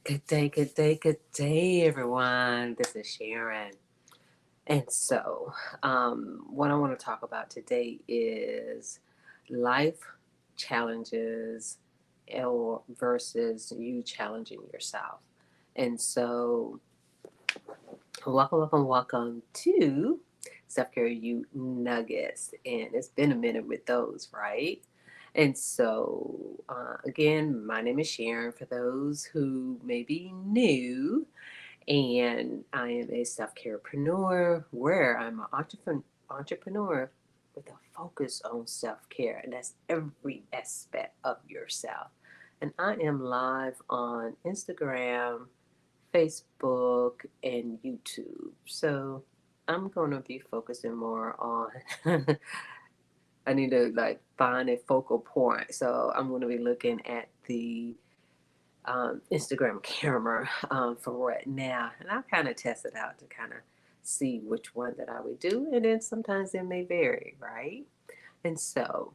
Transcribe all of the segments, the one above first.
Good day, everyone. This is Sharon. And so, what I want to talk about today is life challenges or versus you challenging yourself. And so, welcome to Self Care You Nuggets. And it's been a minute with those, right? And so, again, my name is Sharon. For those who may be new, and I am a self carepreneur where I'm an entrepreneur with a focus on self care, and that's every aspect of yourself. And I am live on Instagram, Facebook, and YouTube. So I'm going to be focusing more on. I need to like find a focal point. So I'm going to be looking at the Instagram camera for right now, and I'll kind of test it out to kind of see which one that I would do, and then sometimes it may vary, right? And so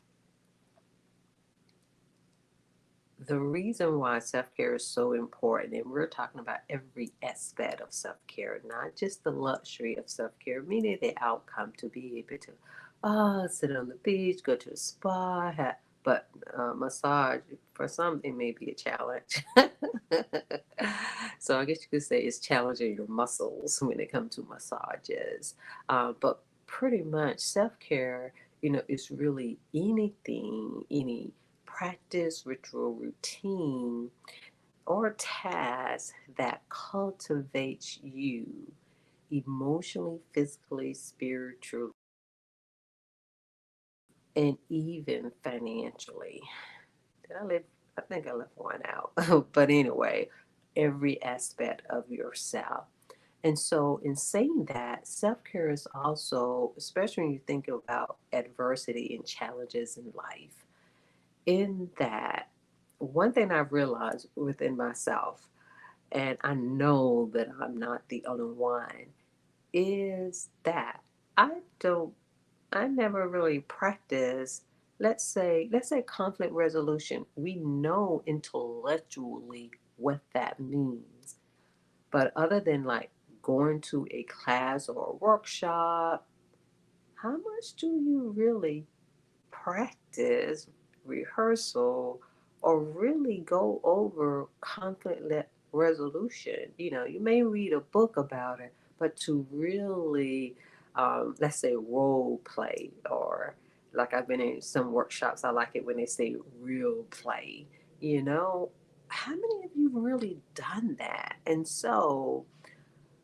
the reason why self care is so important, and we're talking about every aspect of self care, not just the luxury of self care, meaning the outcome to be able to, sit on the beach, go to a spa, but massage for some it may be a challenge. So I guess you could say it's challenging your muscles when it comes to massages. But pretty much self care, is really any practice, ritual, routine, or task that cultivates you emotionally, physically, spiritually, and even financially. Did I leave? I think I left one out. But anyway, every aspect of yourself. And so, in saying that, self care is also, especially when you think about adversity and challenges in life, in that one thing I've realized within myself, and I know that I'm not the only one, is that I don't, I never really practice, let's say conflict resolution. We know intellectually what that means. But other than like going to a class or a workshop, how much do you really practice, rehearsal, or really go over conflict resolution? You may read a book about it, but to really, let's say, role play, or like I've been in some workshops, I like it when they say real play. You know, how many of you really done that? And so,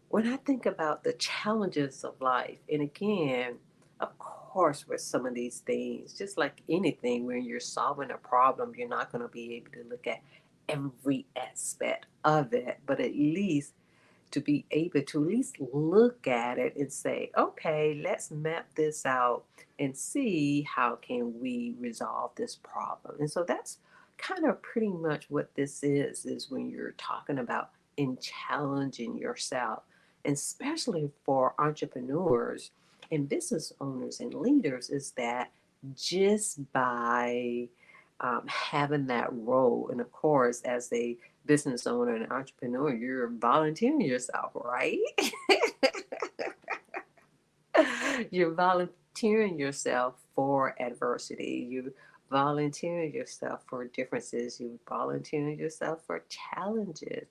when I think about the challenges of life, and again, of course, with some of these things, just like anything, when you're solving a problem, you're not going to be able to look at every aspect of it, but at least to be able to at least look at it and say, okay, let's map this out and see how can we resolve this problem. And so that's kind of pretty much what this is when you're talking about in challenging yourself, and especially for entrepreneurs and business owners and leaders, is that just by having that role, and of course, as a business owner and entrepreneur, you're volunteering yourself, right? You're volunteering yourself for adversity. You volunteering yourself for differences. You volunteering yourself for challenges.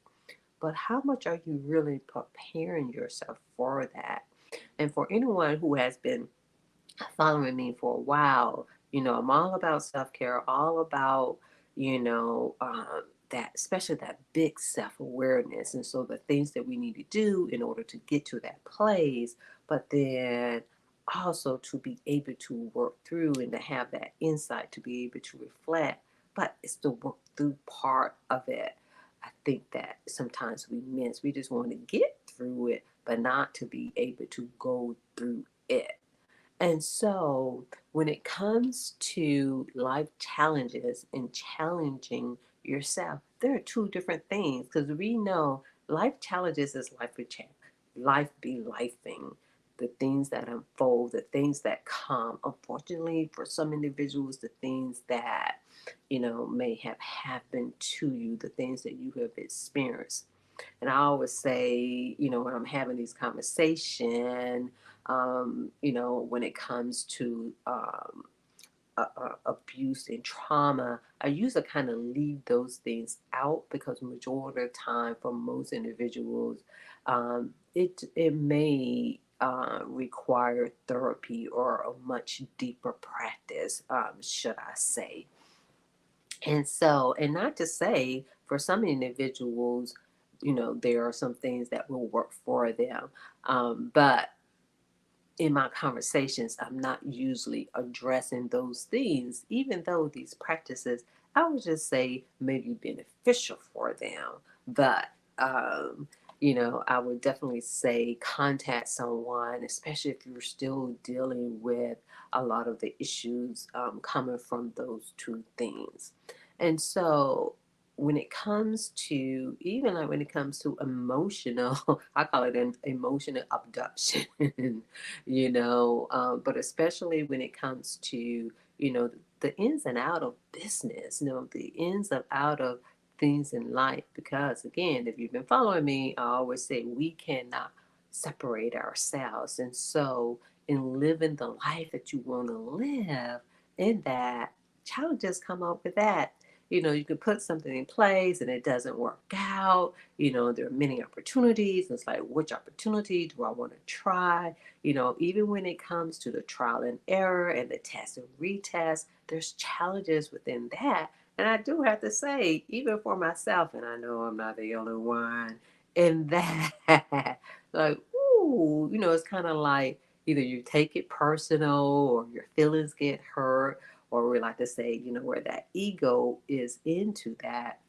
But how much are you really preparing yourself for that? And for anyone who has been following me for a while, I'm all about self care, all about, that, especially that big self awareness. And so the things that we need to do in order to get to that place, but then also to be able to work through and to have that insight to be able to reflect. But it's the work through part of it. I think that sometimes we miss. We just want to get through it, but not to be able to go through it. And so, when it comes to life challenges and challenging yourself, there are two different things, because we know life challenges is life with life be lifing. The things that unfold, the things that come. Unfortunately, for some individuals, the things that may have happened to you, the things that you have experienced. And I always say, when I'm having these conversations, when it comes to abuse and trauma, I usually kind of leave those things out because majority of the time for most individuals, it may require therapy or a much deeper practice, should I say. And so, and not to say for some individuals, there are some things that will work for them. But in my conversations, I'm not usually addressing those things, even though these practices, I would just say, may be beneficial for them. But, I would definitely say contact someone, especially if you're still dealing with a lot of the issues coming from those two things. And so, when it comes to, even like when it comes to emotional, I call it an emotional abduction. But especially when it comes to, the ins and out of business, the ins and out of things in life. Because again, if you've been following me, I always say we cannot separate ourselves. And so, in living the life that you want to live, in that, challenges come up with that. You can put something in place and it doesn't work out. There are many opportunities. It's like, which opportunity do I want to try? Even when it comes to the trial and error and the test and retest, there's challenges within that. And I do have to say, even for myself, and I know I'm not the only one in that, like, ooh, it's kind of like either you take it personal or your feelings get hurt, or we like to say, where that ego is into that.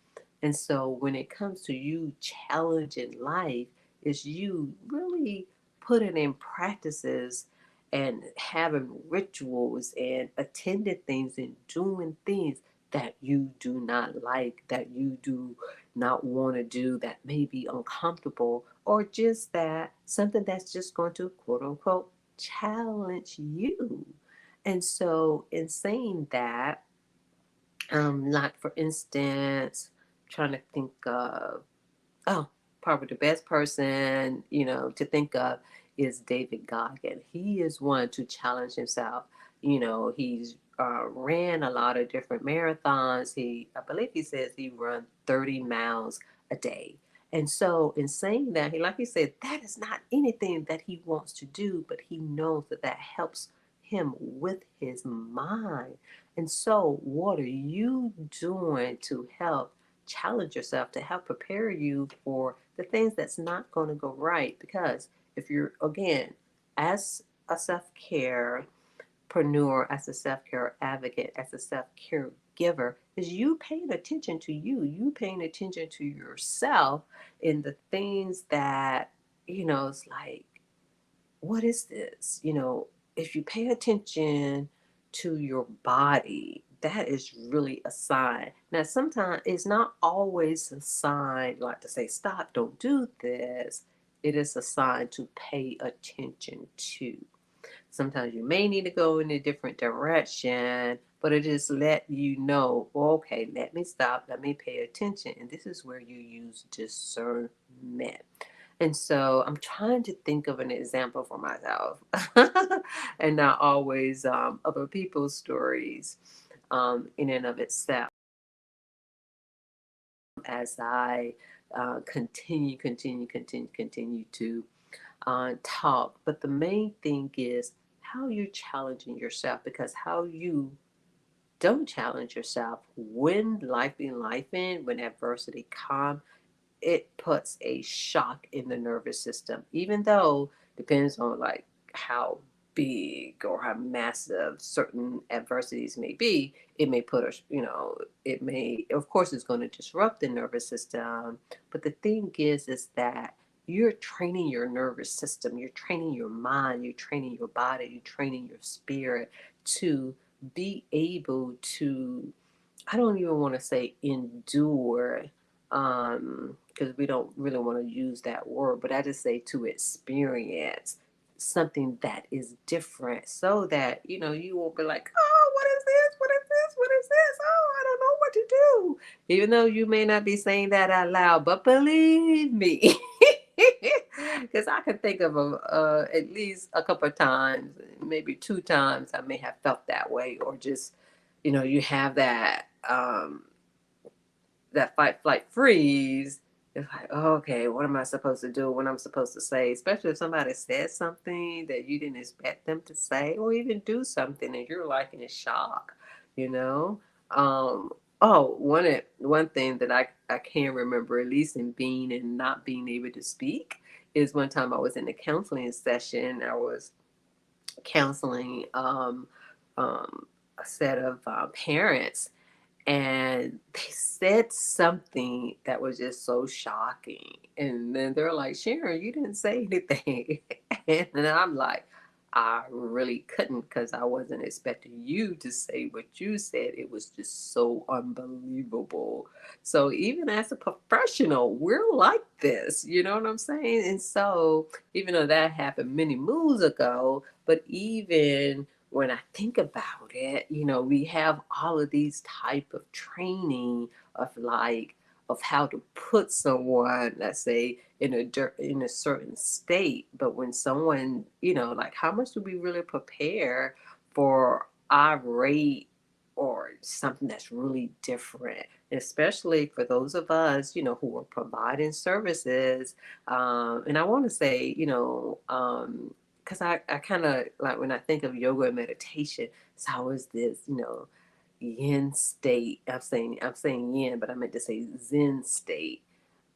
And so when it comes to you challenging life, is you really putting in practices and having rituals and attending things and doing things that you do not like, that you do not want to do, that may be uncomfortable, or just that something that's just going to quote unquote challenge you. And so, in saying that, like for instance, trying to think of, oh, probably the best person, to think of is David Goggin. He is one to challenge himself. He's ran a lot of different marathons. I believe he says he run 30 miles a day. And so, in saying that, like he said, that is not anything that he wants to do, but he knows that that helps him with his mind. And so, what are you doing to help challenge yourself, to help prepare you for the things that's not going to go right? Because if you're, again, as a self-care preneur, as a self-care advocate, as a self-care giver, is you paying attention to you paying attention to yourself in the things that, it's like, what is this? If you pay attention to your body, that is really a sign. Now, sometimes it's not always a sign like to say, stop, don't do this. It is a sign to pay attention to. Sometimes you may need to go in a different direction, but it just let you know, okay, let me stop, let me pay attention. And this is where you use discernment. And so I'm trying to think of an example for myself and not always other people's stories in and of itself as I continue to talk. But the main thing is how you're challenging yourself, because how you don't challenge yourself when life being life in, when adversity comes, it puts a shock in the nervous system, even though depends on like how big or how massive certain adversities may be. It may put us, it may, of course, it's going to disrupt the nervous system. But the thing is that you're training your nervous system, you're training your mind, you're training your body, you're training your spirit to be able to, I don't even want to say endure, because we don't really want to use that word, but I just say to experience something that is different, so that you won't be like, oh, what is this, what is this, what is this, oh, I what to do. Even though you may not be saying that out loud, but believe me, because I can think of at least a couple of times, maybe 2 times, I may have felt that way, or just, you have that fight, flight, freeze. It's like, oh, okay, what am I supposed to do? What I'm supposed to say? Especially if somebody says something that you didn't expect them to say, or even do something and you're like in shock, you know? Um, oh, one thing that I can remember, at least in being and not being able to speak, is one time I was in a counseling session. I was counseling a set of parents, and they said something that was just so shocking. And then they're like, Sharon, you didn't say anything. And then I'm like, I really couldn't, because I wasn't expecting you to say what you said. It was just so unbelievable. So even as a professional, we're like this, you know what I'm saying? And so even though that happened many moons ago, but even when I think about it, we have all of these type of training of of how to put someone, let's say, in a certain state. But when someone, like, how much do we really prepare for irate or something that's really different? Especially for those of us, who are providing services. And I want to say, because I kind of like, when I think of yoga and meditation, it's always this, yin state. I'm saying yin, but I meant to say zen state.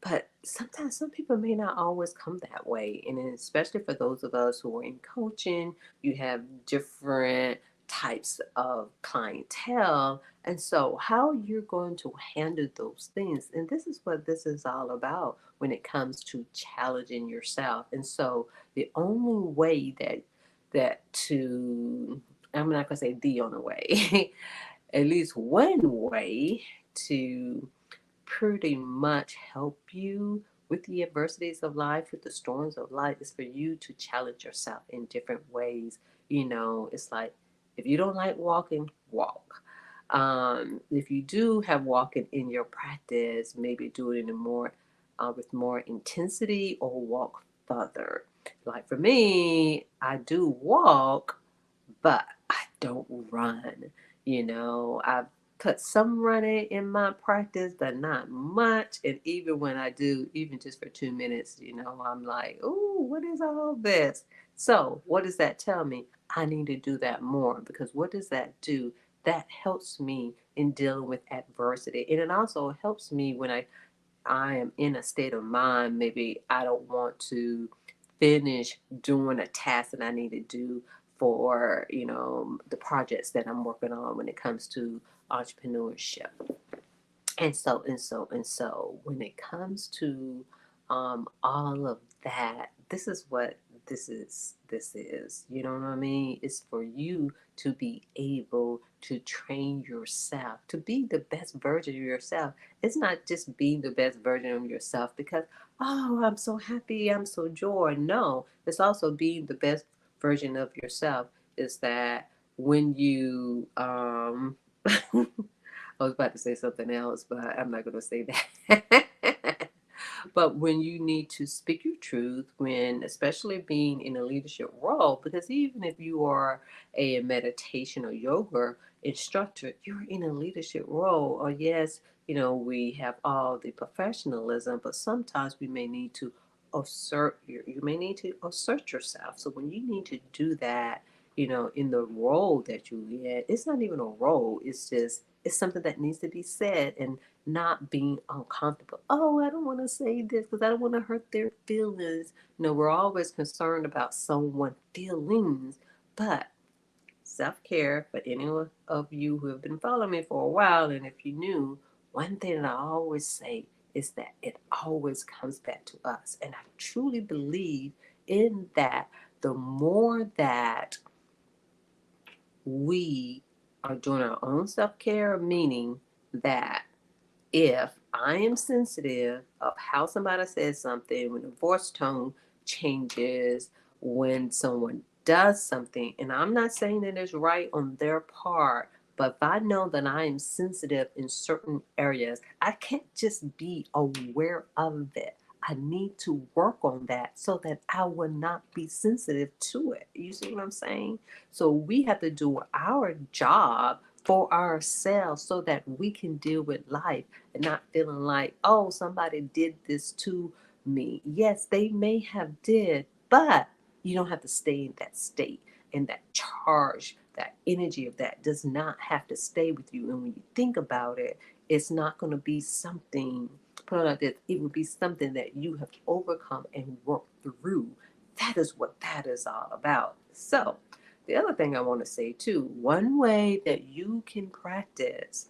But sometimes some people may not always come that way. And then especially for those of us who are in coaching, you have different types of clientele. And so how you're going to handle those things. And this is what this is all about when it comes to challenging yourself. And so the only way that to I'm not gonna say the only way, at least one way to pretty much help you with the adversities of life, with the storms of life, is for you to challenge yourself in different ways. It's like, if you don't like walking, walk. If you do have walking in your practice, maybe do it in a more with more intensity, or walk further. Like for me, I do walk, but I don't run. I've put some running in my practice, but not much. And even when I do, even just for 2 minutes, I'm like, oh, what is all this? So, what does that tell me? I need to do that more, because what does that do? That helps me in dealing with adversity. And it also helps me when I am in a state of mind, maybe I don't want to finish doing a task that I need to do for, the projects that I'm working on when it comes to entrepreneurship. And so when it comes to all of that, this is what this is, you know what I mean? It's for you to be able to train yourself to be the best version of yourself. It's not just being the best version of yourself because, oh, I'm so happy, I'm so joy. No, it's also being the best version of yourself. Is that when you I was about to say something else, but I'm not going to say that. But when you need to speak your truth, when especially being in a leadership role, because even if you are a meditation or yoga instructor, you're in a leadership role. Or yes, we have all the professionalism, but sometimes we may need to you may need to assert yourself. So when you need to do that, in the role that you get, it's not even a role. It's something that needs to be said, and not being uncomfortable. Oh, I don't want to say this because I don't want to hurt their feelings. We're always concerned about someone's feelings, but self-care, for any of you who have been following me for a while, and if you knew, one thing that I always say is that it always comes back to us. And I truly believe in that. The more that we are doing our own self-care, meaning that if I am sensitive of how somebody says something, when the voice tone changes, when someone does something, and I'm not saying that it's right on their part, But if I know that I am sensitive in certain areas, I can't just be aware of it. I need to work on that so that I will not be sensitive to it. You see what I'm saying? So we have to do our job for ourselves so that we can deal with life and not feeling like, oh, somebody did this to me. Yes, they may have did, but you don't have to stay in that state, and that charge, that energy of that does not have to stay with you. And when you think about it, it's not going to be something, put it like this, it will be something that you have overcome and worked through. That is what that is all about. So the other thing I want to say too, one way that you can practice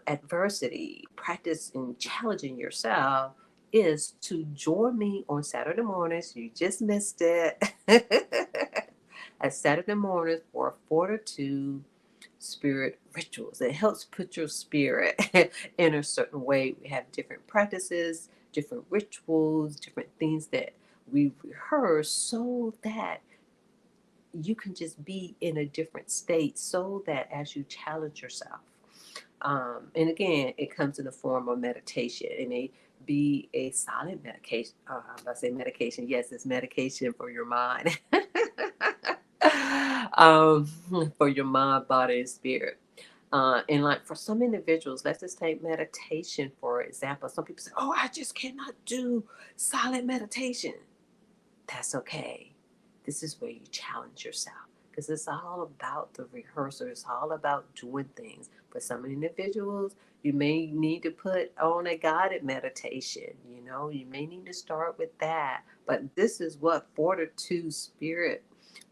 adversity, practice in challenging yourself, is to join me on Saturday mornings. You just missed it. At Saturday mornings for 4 to 2 spirit rituals. It helps put your spirit in a certain way. We have different practices, different rituals, different things that we rehearse so that you can just be in a different state, so that as you challenge yourself, and again, it comes in the form of meditation. It may be a silent medication. I say medication. Yes, it's medication for your mind, um, for your mind, body, and spirit. And like for some individuals, let's just take meditation for example. Some people say, "Oh, I just cannot do silent meditation." That's okay. This is where you challenge yourself because it's all about the rehearsal. It's all about doing things. For some individuals, you may need to put on a guided meditation. You know, you may need to start with that. But this is what Fortitude Spirit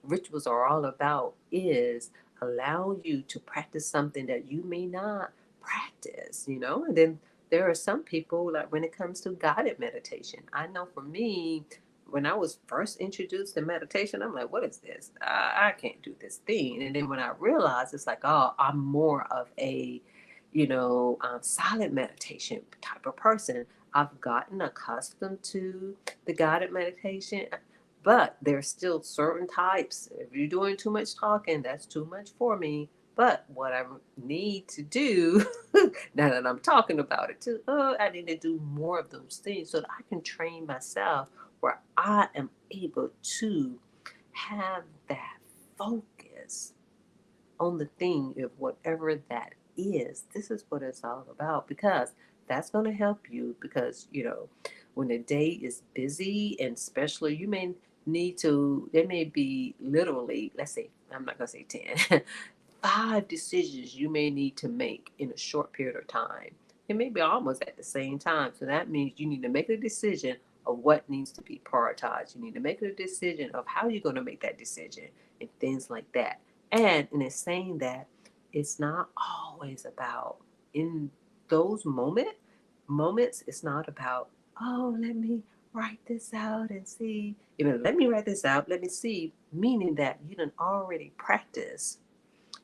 rituals are all about, is allow you to practice something that you may not practice, you know. And then there are some people, like when it comes to guided meditation, I know for me, when I was first introduced to meditation, I'm like, what is this? I can't do this thing. And then when I realized, it's like, oh, I'm more of a, silent meditation type of person. I've gotten accustomed to the guided meditation, but there's still certain types. If you're doing too much talking, that's too much for me. But what I need to do, now that I'm talking about it too, I need to do more of those things so that I can train myself where I am able to have that focus on the thing of whatever that is. This is what it's all about, because that's going to help you. Because, when the day is busy, and especially you may need to, there may be literally, let's say, I'm not going to say 10, 5 decisions you may need to make in a short period of time. It may be almost at the same time. So that means you need to make a decision of what needs to be prioritized. You need to make a decision of how you're going to make that decision and things like that. And in saying that, it's not always about, in those moments, it's not about, oh, let me write this out and see. Let me write this out, let me see, meaning that you done already practiced.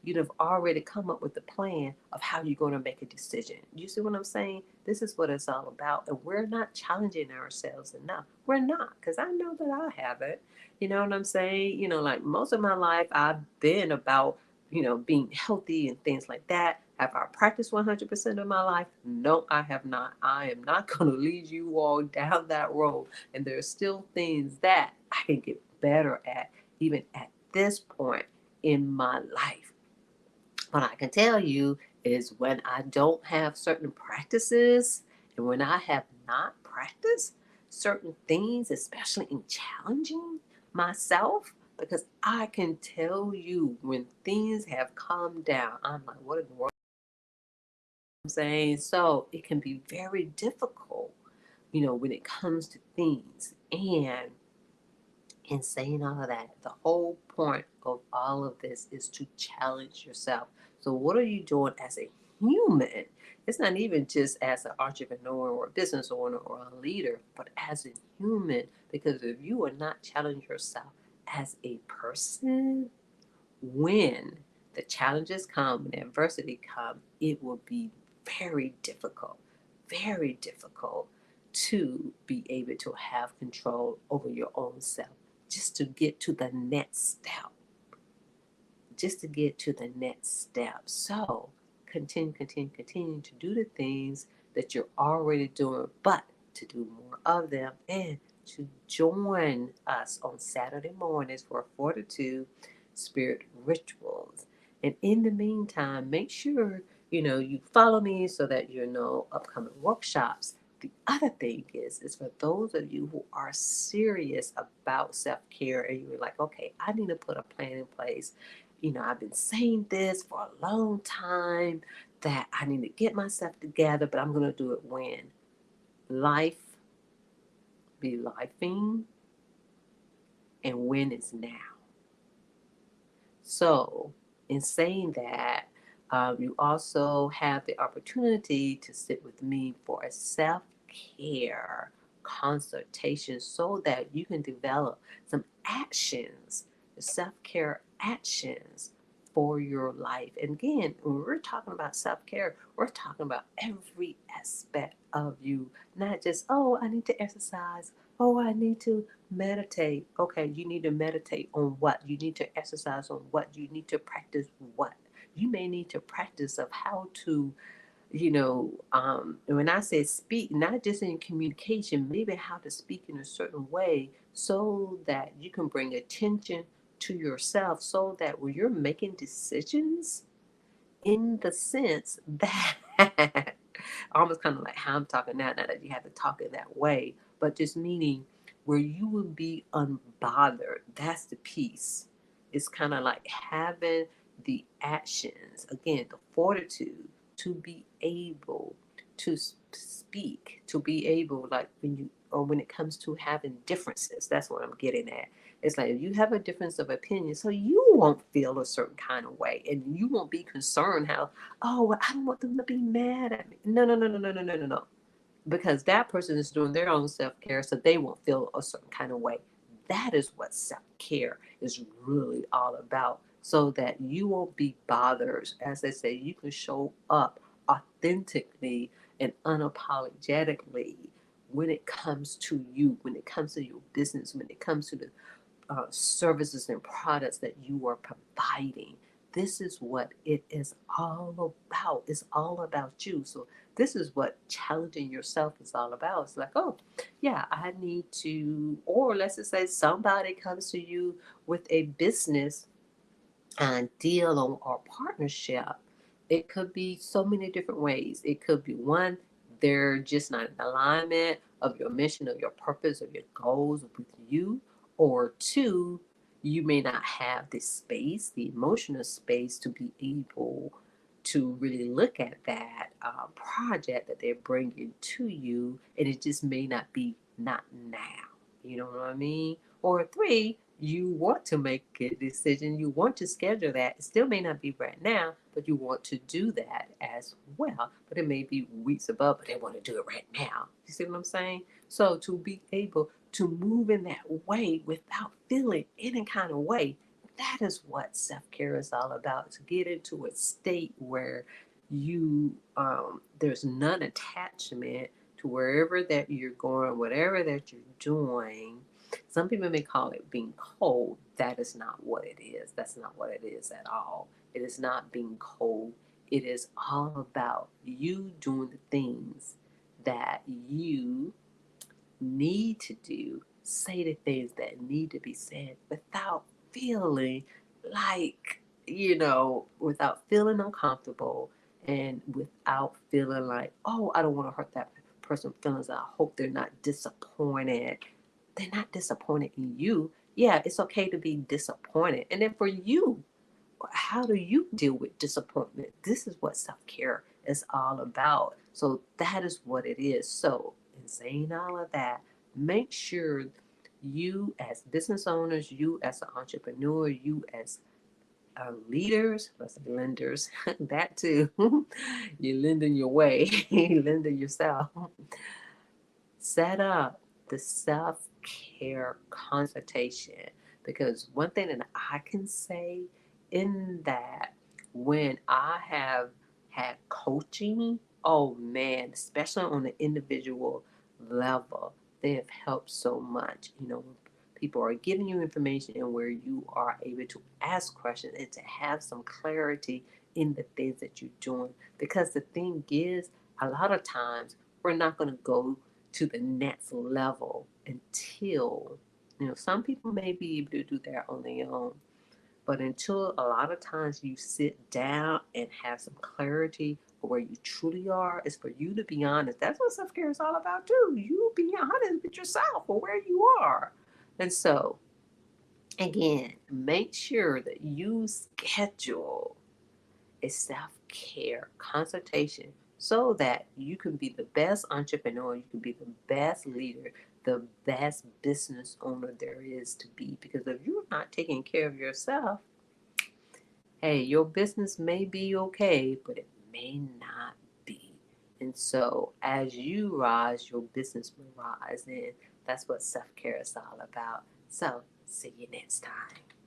You'd have already come up with a plan of how you're going to make a decision. You see what I'm saying? This is what it's all about. And we're not challenging ourselves enough. We're not, because I know that I haven't. You know what I'm saying? Like most of my life, I've been about, being healthy and things like that. Have I practiced 100% of my life? No, I have not. I am not going to lead you all down that road. And there's still things that I can get better at, even at this point in my life. What I can tell you is, when I don't have certain practices, and when I have not practiced certain things, especially in challenging myself, because I can tell you when things have calmed down, I'm like, what in the world? I'm saying? So it can be very difficult, when it comes to things. And in saying all of that, the whole point of all of this is to challenge yourself. So, what are you doing as a human? It's not even just as an entrepreneur or a business owner or a leader, but as a human. Because if you are not challenging yourself as a person, when the challenges come and adversity come, it will be very difficult to be able to have control over your own self, just to get to the next step, just to get to the next step. So continue to do the things that you're already doing, but to do more of them, and to join us on Saturday mornings for Fortitude Spirit Rituals. And in the meantime, make sure you follow me so that you know upcoming workshops. The other thing is for those of you who are serious about self-care and you're like, okay, I need to put a plan in place. I've been saying this for a long time that I need to get myself together, but I'm going to do it when life be lifing and when it's now. So, in saying that, you also have the opportunity to sit with me for a self care consultation so that you can develop some actions, self care actions for your life. And again, when we're talking about self care, we're talking about every aspect of you, not just, oh, I need to exercise, oh, I need to meditate. Okay, you need to meditate on what? You need to exercise on what? You need to practice what? You may need to practice of how to, when I say speak, not just in communication, maybe how to speak in a certain way so that you can bring attention to yourself so that when you're making decisions in the sense that almost kind of like how I'm talking now, not that you have to talk in that way, but just meaning where you will be unbothered. That's the piece. It's kind of like having the actions, again, the fortitude to be able to speak, to be able, like when it comes to having differences, that's what I'm getting at. It's like you have a difference of opinion, so you won't feel a certain kind of way, and you won't be concerned how, oh, well, I don't want them to be mad at me. No, no, no, no, no, no, no, no, no. Because that person is doing their own self care, so they won't feel a certain kind of way. That is what self care is really all about, so that you won't be bothered. As they say, you can show up authentically and unapologetically when it comes to you, when it comes to your business, when it comes to the services and products that you are providing. This is what it is all about. It's all about you. So this is what challenging yourself is all about. It's like, oh, yeah, I need to, or let's just say somebody comes to you with a business deal or partnership. It could be so many different ways. It could be one, they're just not in alignment of your mission, of your purpose, of your goals with you. Or two, you may not have the space, the emotional space to be able to really look at that project that they're bringing to you, and it just may not be not now. You know what I mean? Or three, you want to make a decision, you want to schedule that. It still may not be right now, but you want to do that as well. But it may be weeks above, but they want to do it right now. You see what I'm saying? So to be able to move in that way without feeling any kind of way, that is what self-care is all about. To get into a state where you there's none attachment to wherever that you're going, whatever that you're doing. Some people may call it being cold. That is not what it is. That's not what it is at all. It is not being cold. It is all about you doing the things that you need to do, say the things that need to be said without feeling like, without feeling uncomfortable and without feeling like, oh, I don't want to hurt that person's feelings. I hope they're not disappointed. They're not disappointed in you. Yeah, it's okay to be disappointed. And then for you, how do you deal with disappointment? This is what self care is all about. So that is what it is. So, in saying all of that, make sure you, as business owners, you as an entrepreneur, you as leaders, let's say lenders, that too, you're lending your way, lending yourself, set up the self care consultation. Because one thing that I can say in that, when I have had coaching, oh man, especially on the individual level, they have helped so much. people are giving you information and where you are able to ask questions and to have some clarity in the things that you're doing. Because the thing is, a lot of times we're not going to go to the next level until, some people may be able to do that on their own. But until a lot of times you sit down and have some clarity of where you truly are, is for you to be honest. That's what self care is all about, too. You be honest with yourself or where you are. And so, again, make sure that you schedule a self care consultation so that you can be the best entrepreneur, you can be the best leader, the best business owner there is to be. Because if you're not taking care of yourself, hey, your business may be okay, but it may not be. And so, as you rise, your business will rise. And that's what self care is all about. So, see you next time.